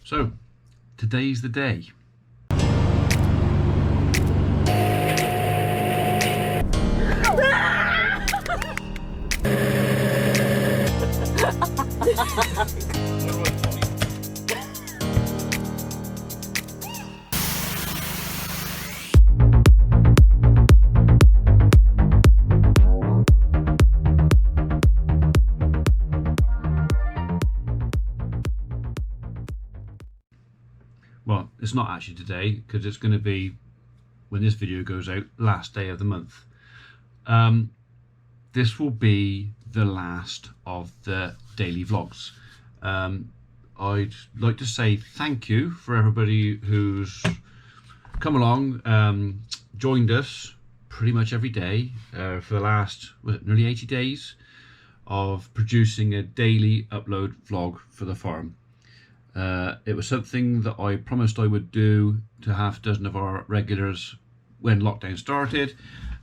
So, today's the day. Well, it's not actually today because it's going to be, when this video goes out, last day of the month. This will be the last of the daily vlogs. I'd like to say thank you for everybody who's come along, joined us pretty much every day for the last nearly 80 days of producing a daily upload vlog for the farm. It was something that I promised I would do to half a dozen of our regulars when lockdown started,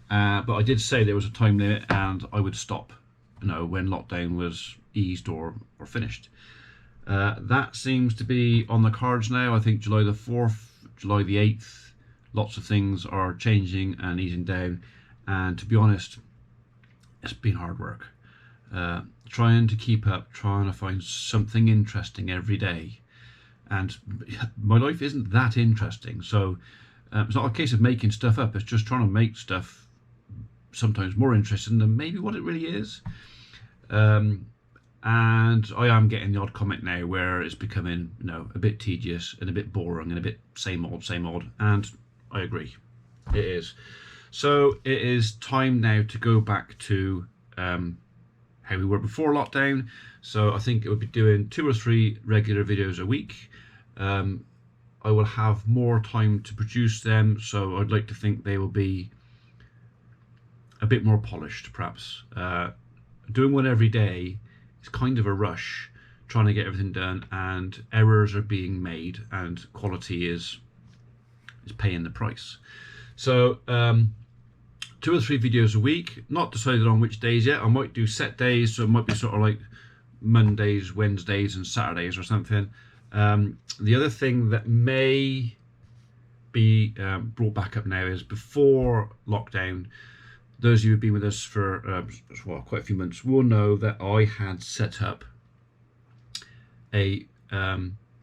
but I did say there was a time limit and I would stop, when lockdown was eased or finished. That seems to be on the cards now. I think July the 4th, July the 8th, lots of things are changing and easing down, and to be honest, it's been hard work. Trying to keep up, trying to find something interesting every day. And my life isn't that interesting, so it's not a case of making stuff up, it's just trying to make stuff sometimes more interesting than maybe what it really is. And I am getting the odd comment now where it's becoming, a bit tedious and a bit boring and a bit same old, and I agree, it is. So it is time now to go back to how we were before lockdown. So I think it would be doing 2 or 3 regular videos a week. I will have more time to produce them, so I'd like to think they will be a bit more polished, perhaps. Doing one every day is kind of a rush, trying to get everything done, and errors are being made, and quality is paying the price. So 2 or 3 videos a week, not decided on which days yet. I might do set days, so it might be sort of like Mondays, Wednesdays and Saturdays or something. The other thing that may be brought back up now is, before lockdown, those of you who've been with us for quite a few months will know that I had set up a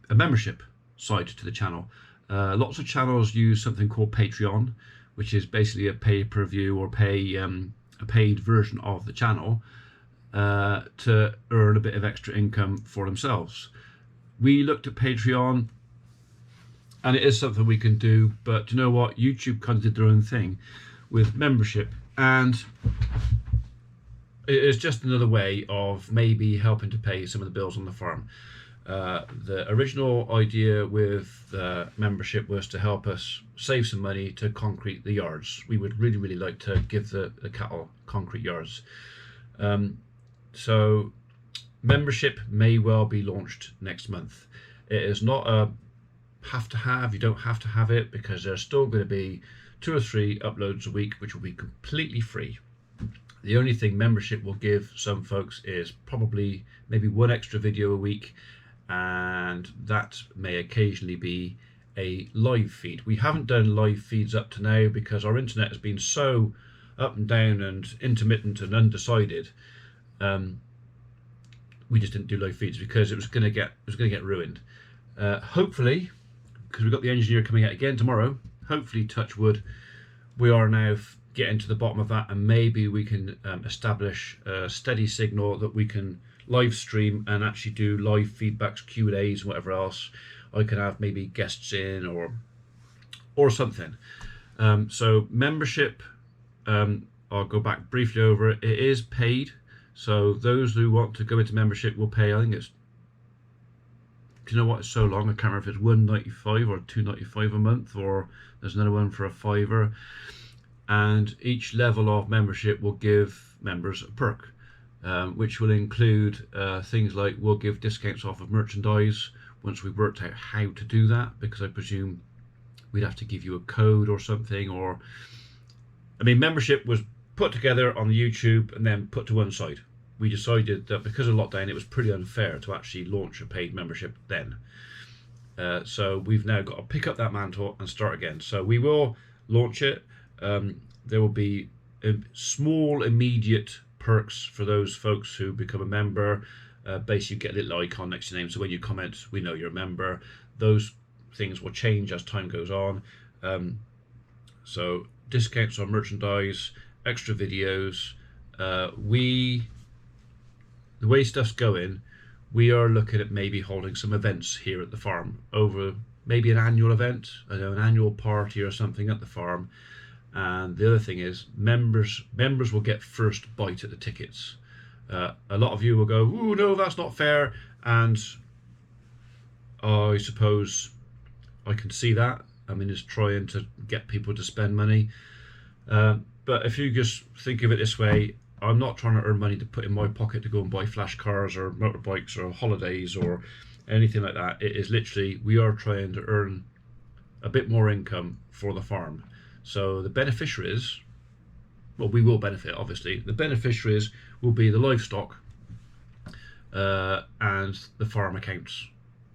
membership side to the channel. Lots of channels use something called Patreon, which is basically a pay-per-view or a paid version of the channel to earn a bit of extra income for themselves. We looked at Patreon, and it is something we can do, but you know what? YouTube kind of did their own thing with membership, and it is just another way of maybe helping to pay some of the bills on the farm. The original idea with membership was to help us save some money to concrete the yards. We would really like to give the cattle concrete yards. So membership may well be launched next month. It is not a have to have, you don't have to have it, because there's still going to be 2 or 3 uploads a week which will be completely free. The only thing membership will give some folks is probably maybe 1 extra video a week, and that may occasionally be a live feed. We haven't done live feeds up to now because our internet has been so up and down and intermittent and undecided. We just didn't do live feeds because it was going to get ruined. Hopefully, because we've got the engineer coming out again tomorrow, hopefully, touch wood, we are now getting to the bottom of that, and maybe we can establish a steady signal that we can live stream and actually do live feedbacks, Q&As, whatever else. I can have maybe guests in or something. So membership, I'll go back briefly over it. It is paid, so those who want to go into membership will pay. I think it's, do you know what, it's so long I can't remember if it's $1.95 or $2.95 a month, or there's another one for a $5. And each level of membership will give members a perk, which will include things like we'll give discounts off of merchandise once we've worked out how to do that, because I presume we'd have to give you a code or something. Or, I mean, membership was put together on the YouTube and then put to one side. We decided that because of lockdown it was pretty unfair to actually launch a paid membership then. So we've now got to pick up that mantle and start again. So we will launch it. There will be small immediate perks for those folks who become a member. Basically, you get a little icon next to your name, so when you comment, we know you're a member. Those things will change as time goes on. So discounts on merchandise, extra videos. The way stuff's going, we are looking at maybe holding some events here at the farm, over maybe an annual event, an annual party or something at the farm. And the other thing is, members will get first bite at the tickets. A lot of you will go, "Ooh, no, that's not fair," and I suppose I can see that. I mean, it's trying to get people to spend money. But if you just think of it this way, I'm not trying to earn money to put in my pocket to go and buy flash cars or motorbikes or holidays or anything like that. It is literally, we are trying to earn a bit more income for the farm. So the beneficiaries, well, we will benefit, obviously. The beneficiaries will be the livestock and the farm accounts.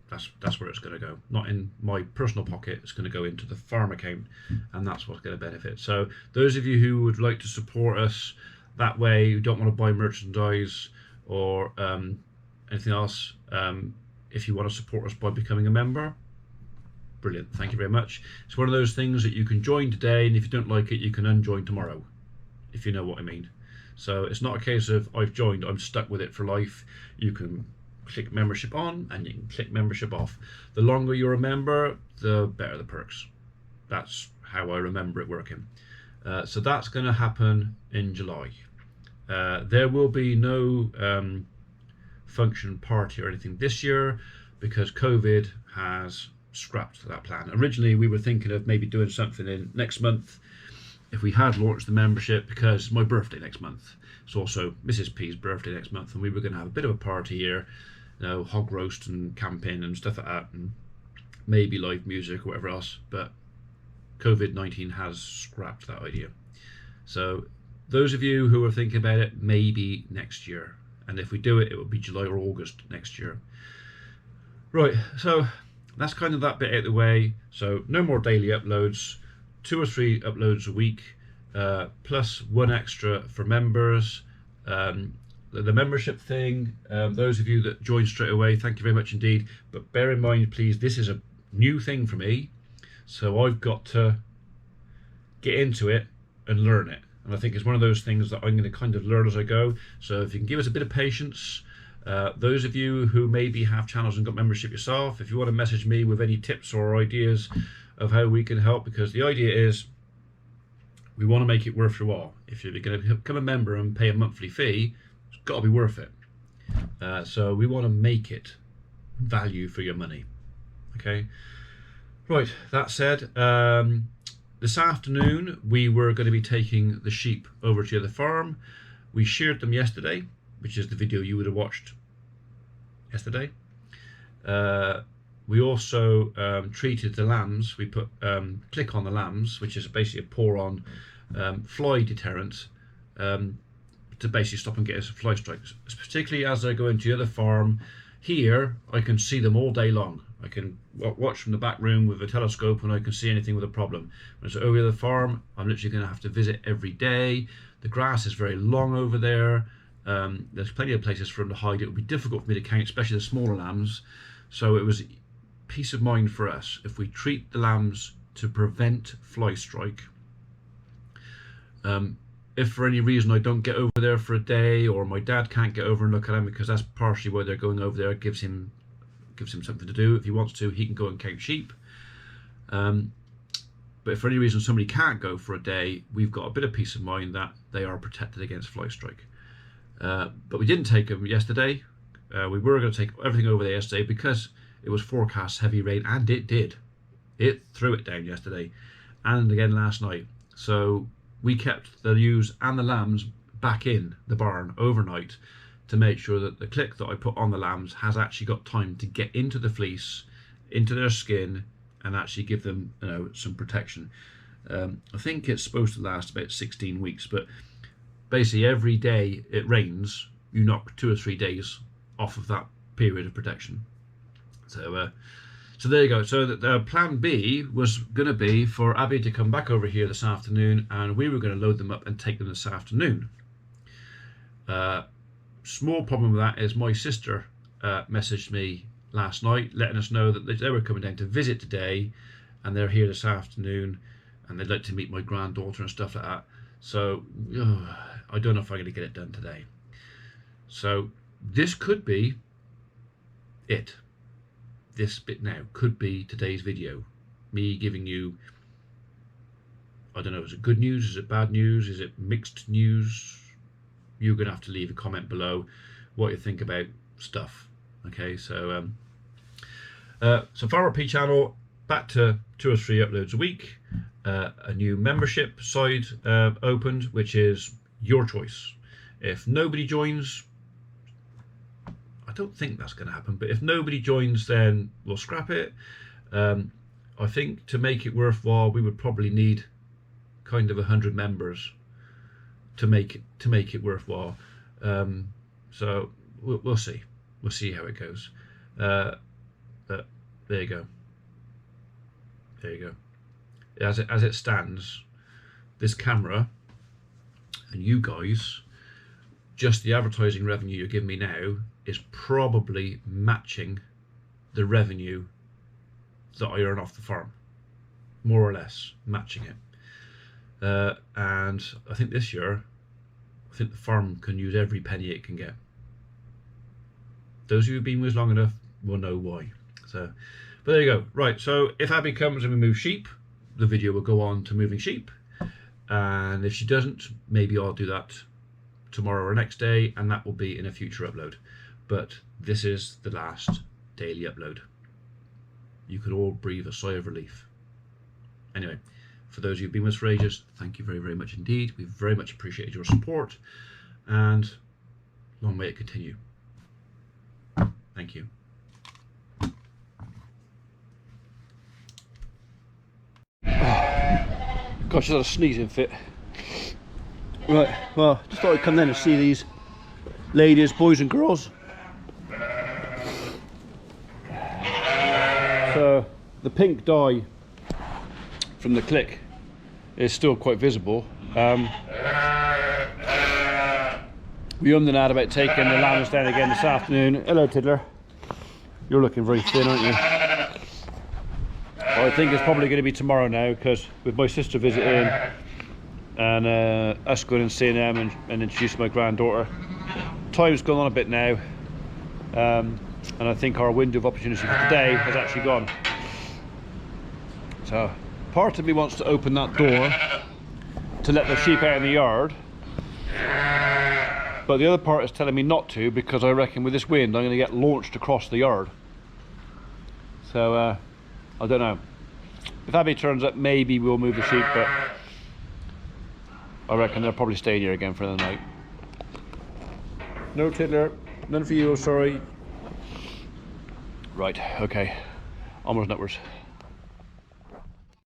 That's where it's going to go. Not in my personal pocket. It's going to go into the farm account, and that's what's going to benefit. So those of you who would like to support us that way, who don't want to buy merchandise or anything else, if you want to support us by becoming a member, brilliant. Thank you very much. It's one of those things that you can join today, and if you don't like it, you can unjoin tomorrow, if you know what I mean. So it's not a case of I've joined, I'm stuck with it for life. You can click membership on and you can click membership off. The longer you're a member, the better the perks. That's how I remember it working. So that's going to happen in July. There will be no function party or anything this year because COVID has scrapped that plan. Originally we were thinking of maybe doing something in next month if we had launched the membership, because it's my birthday next month. It's also Mrs. P's birthday next month, and we were going to have a bit of a party here, you know, hog roast and camping and stuff like that, and maybe live music or whatever else. But COVID-19 has scrapped that idea. So those of you who are thinking about it, maybe next year, and if we do it, it will be July or August next year. Right, so that's kind of that bit out of the way. So no more daily uploads, 2 or 3 uploads a week, plus 1 extra for members. The membership thing, those of you that joined straight away, thank you very much indeed. But bear in mind, please, this is a new thing for me, so I've got to get into it and learn it. And I think it's one of those things that I'm going to kind of learn as I go. So if you can give us a bit of patience, those of you who maybe have channels and got membership yourself, if you want to message me with any tips or ideas of how we can help, because the idea is we want to make it worth your while. If you're going to become a member and pay a monthly fee, it's got to be worth it. So we want to make it value for your money. Okay. Right. That said, this afternoon we were going to be taking the sheep over to the farm. We sheared them yesterday, which is the video you would have watched yesterday. We also treated the lambs. We put Click on the lambs, which is basically a pour on fly deterrent to basically stop and get us fly strikes. Particularly as I go into the other farm, here I can see them all day long. I can watch from the back room with a telescope and I can see anything with a problem. When it's over the farm, I'm literally going to have to visit every day. The grass is very long over there. There's plenty of places for them to hide. It would be difficult for me to count, especially the smaller lambs. So it was peace of mind for us if we treat the lambs to prevent fly strike. If for any reason I don't get over there for a day, or my dad can't get over and look at them, because that's partially why they're going over there, it gives him something to do. If he wants to, he can go and count sheep. But if for any reason somebody can't go for a day, we've got a bit of peace of mind that they are protected against fly strike. But we didn't take them yesterday. We were going to take everything over there yesterday because it was forecast heavy rain, and it did. It threw it down yesterday and again last night. So we kept the ewes and the lambs back in the barn overnight to make sure that the click that I put on the lambs has actually got time to get into the fleece, into their skin, and actually give them, you know, some protection. I think it's supposed to last about 16 weeks, but basically every day it rains, you knock 2 or 3 days off of that period of protection. So So there you go. So the plan B was going to be for Abby to come back over here this afternoon, and we were going to load them up and take them this afternoon. Small problem with that is my sister messaged me last night letting us know that they were coming down to visit today, and they're here this afternoon, and they'd like to meet my granddaughter and stuff like that. So I don't know if I'm going to get it done today. So this could be it. This bit now could be today's video. Me giving you, I don't know, is it good news? Is it bad news? Is it mixed news? You're going to have to leave a comment below what you think about stuff. Okay, so so Farmer P channel, back to 2 or 3 uploads a week. A new membership side opened, which is your choice. If nobody joins, I don't think that's going to happen, but if nobody joins, then we'll scrap it. I think to make it worthwhile, we would probably need kind of 100 members to make it worthwhile. So we'll see. We'll see how it goes. But there you go. There you go. As it stands, this camera and you guys, just the advertising revenue you're giving me now is probably matching the revenue that I earn off the farm, more or less matching it. And I think this year, I think the farm can use every penny it can get. Those of you who've been with us long enough will know why. So, but there you go. Right, so if Abby comes and we move sheep, the video will go on to moving sheep. And if she doesn't, maybe I'll do that tomorrow or next day, and that will be in a future upload. But this is the last daily upload. You could all breathe a sigh of relief. Anyway, for those of you who've been with us for ages, thank you very, very much indeed. We've very much appreciated your support, and long may it continue. Thank you. Gosh, I had a sneezing fit. Right, well, just thought I'd come down and see these ladies, boys and girls. So the pink dye from the click is still quite visible. We ummed and ahed about taking the lambs down again this afternoon. Hello, Tiddler. You're looking very thin, aren't you? Well, I think it's probably going to be tomorrow now, because with my sister visiting and us going and seeing them and introducing my granddaughter, time's gone on a bit now, and I think our window of opportunity for today has actually gone. So part of me wants to open that door to let the sheep out in the yard, but the other part is telling me not to, because I reckon with this wind I'm going to get launched across the yard. So I don't know. If Abby turns up, maybe we'll move the sheep, but I reckon they'll probably stay here again for the night. No, Tiddler, none for you, sorry. Right, okay, onwards and upwards.